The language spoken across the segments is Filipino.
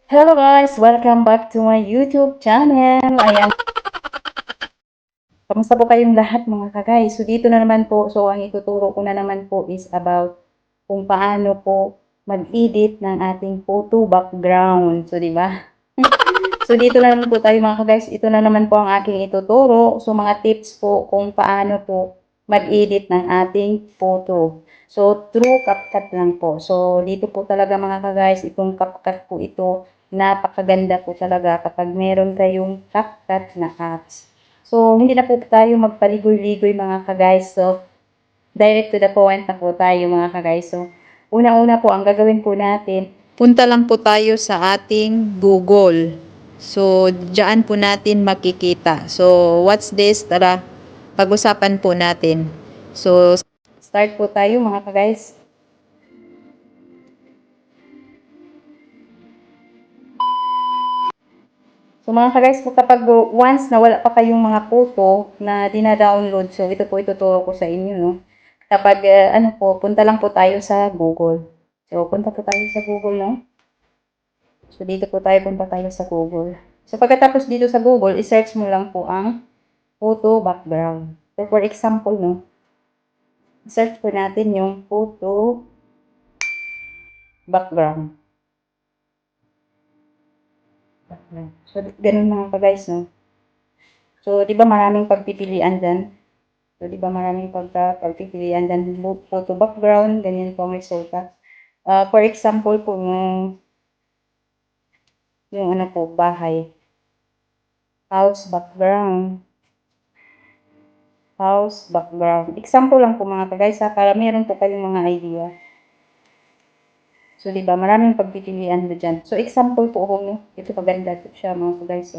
Hello guys! Welcome back to my YouTube channel. Ayan, kamusta po kayong lahat mga ka-guys? So dito na naman po, so ang ituturo ko na naman po is about kung paano po mag-edit ng ating photo background. So di ba? So dito na naman po tayo mga ka-guys. Ito na naman po ang aking ituturo. So mga tips po kung paano po mag-edit ng ating photo. So through CapCut lang po. So dito po talaga mga ka-guys, itong CapCut po ito, napakaganda po talaga kapag meron kayong CapCut na apps. So hindi na po tayo magpaligoy-ligoy mga ka-guys. So direct to the point na po tayo mga ka-guys. So una-una po ang gagawin po natin, punta lang po tayo sa ating Google. So, diyan po natin makikita. So, what's this? Tara, pag-usapan po natin. So, start po tayo mga ka-guys. So, mga ka-guys, kapag once na wala pa kayong mga photo na dina-download, so ito po ituturo ko sa inyo, no? Kapag, ano po, punta lang po tayo sa Google. So, punta po tayo sa Google, no? So, dito po tayo, punta tayo sa Google. So, pagkatapos dito sa Google, i-search mo lang po ang photo background. So, for example, no? Search po natin yung photo background. So, ganun mga ka-guys, no? So, di ba maraming pagpipilian dyan? So, di ba maraming pagpipilian dyan? Photo background, ganyan po ang resulta. For example po, yung ano po, bahay. House background. House background. Example lang po mga ka-guys, para meron po kayong mga idea. So, di ba maraming pagpipilian na dyan. So, example po kung ito paganda siya mga ka-guys.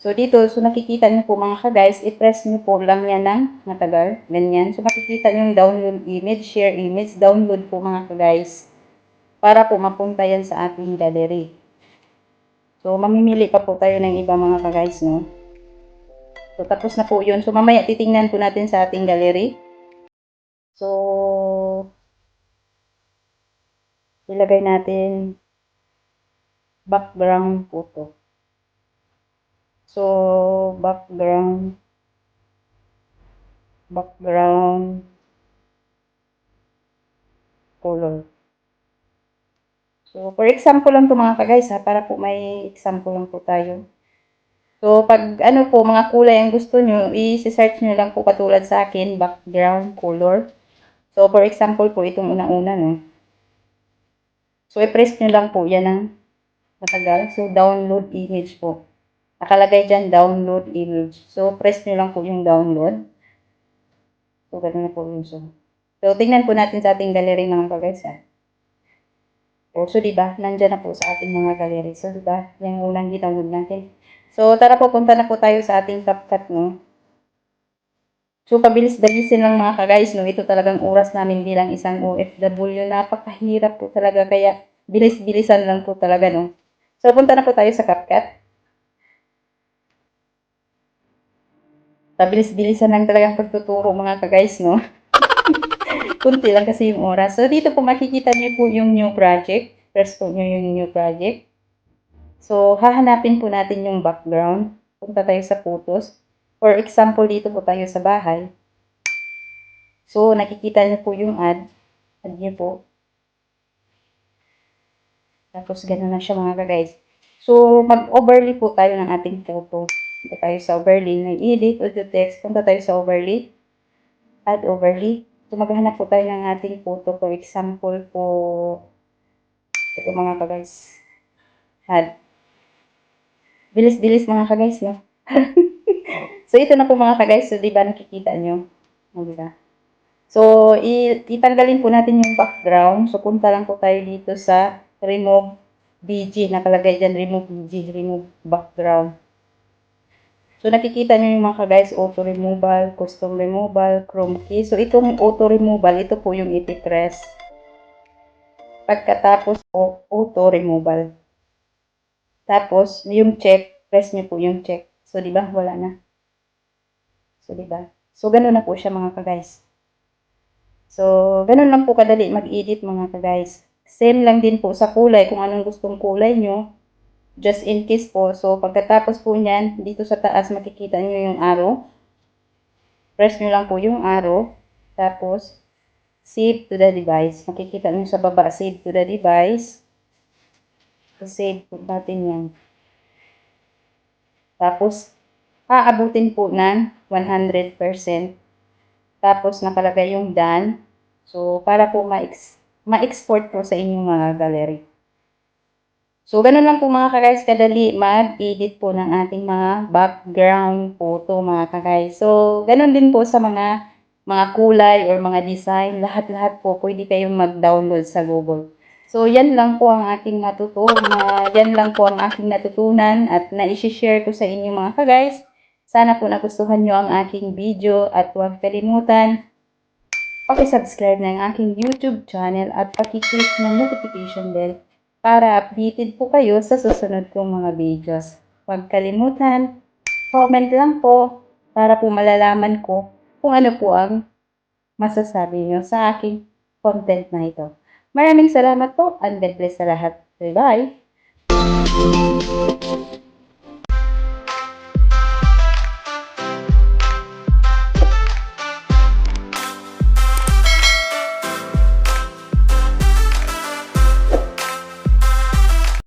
So, dito, so nakikita niyo po mga ka-guys, i-press niyo po lang yan ng matagal. Ganyan. So, makikita niyo yung download image, share image, download po mga ka-guys. Para po mapunta yan sa ating gallery. So, mamimili pa po tayo ng iba mga ka-guys, no? So, tapos na po yun. So, mamaya titingnan po natin sa ating gallery. So, ilagay natin background photo. So, background color. So, for example lang to mga ka-guys para po may example lang po tayo. So, pag ano po, mga kulay ang gusto nyo, i-search nyo lang po katulad sa akin, background color. So, for example po, itong una-una, no? So, i-press nyo lang po yan ng matagal. So, download image po. Nakalagay dyan, download image. So, press nyo lang po yung download. So, ganun na po yun. So, tingnan po natin sa ating gallery mga ka-guys, ha? So, diba, nandyan na po sa ating mga gallery. So, diba, yung unang ginawin natin. So, tara po, punta na po tayo sa ating CapCut, no? So, pabilis-dalisin lang mga ka-guys, no? Ito talagang oras namin bilang isang OFW. Napakahirap po talaga, kaya bilis-bilisan lang po talaga, no? So, punta na po tayo sa CapCut. Pabilis-bilisan lang talagang pagtuturo mga ka-guys, no? Kunti lang kasi yung oras. So, dito po makikita niyo po yung new project. Press po nyo yung new project. So, hahanapin po natin yung background. Punta tayo sa photos. For example, dito po tayo sa bahay. So, nakikita niyo po yung ad. Ad niyo po. Tapos, gano'n na siya mga ka-guys. So, mag-overlay po tayo ng ating photo. Punta tayo sa overlay. Nag-edit, audio text. Punta tayo sa overlay. Add overlay. So, maghanap po tayo ng ating photo. For example po, ito mga ka-guys. Add. Bilis-bilis mga ka-guys, no? So, ito na po mga ka-guys. So, di ba nakikita nyo? O, diba? So, itanggalin po natin yung background. So, punta lang po tayo dito sa remove BG. Nakalagay dyan, remove BG, remove background. So, nakikita nyo yung mga ka-guys, auto removal, custom removal, chrome key. So, itong auto removal, ito po yung iti-press. Pagkatapos po, auto removal. Tapos, yung check, press nyo po yung check. So, di ba? Wala na. So, di ba? So, ganun na po siya mga ka-guys. So, ganun lang po kadali mag-edit mga ka-guys. Same lang din po sa kulay, kung anong gustong kulay nyo. Just in case po. So, pagkatapos po niyan, dito sa taas makikita nyo yung arrow. Press nyo lang po yung arrow. Tapos, save to the device. Makikita nyo sa baba, save to the device. So, save po natin yan. Tapos, aabutin po ng 100%. Tapos, nakalagay yung done. So, para po ma-export po sa inyong mga gallery. So, ganun lang po mga ka-guys, kadali mag-edit po ng ating mga background photo mga ka-guys. So, ganun din po sa mga kulay or mga design. Lahat-lahat po pwede kayong mag-download sa Google. So, yan lang po ang aking yan lang po ang aking natutunan at na-share ko sa inyo mga ka-guys. Sana po nagustuhan nyo ang aking video at huwag kalimutan paki-subscribe ng aking YouTube channel at paki-click ng notification bell para updated po kayo sa susunod kong mga videos. Huwag kalimutan, comment lang po para po malalaman ko kung ano po ang masasabi niyo sa aking content na ito. Maraming salamat po and God bless sa lahat. Bye-bye!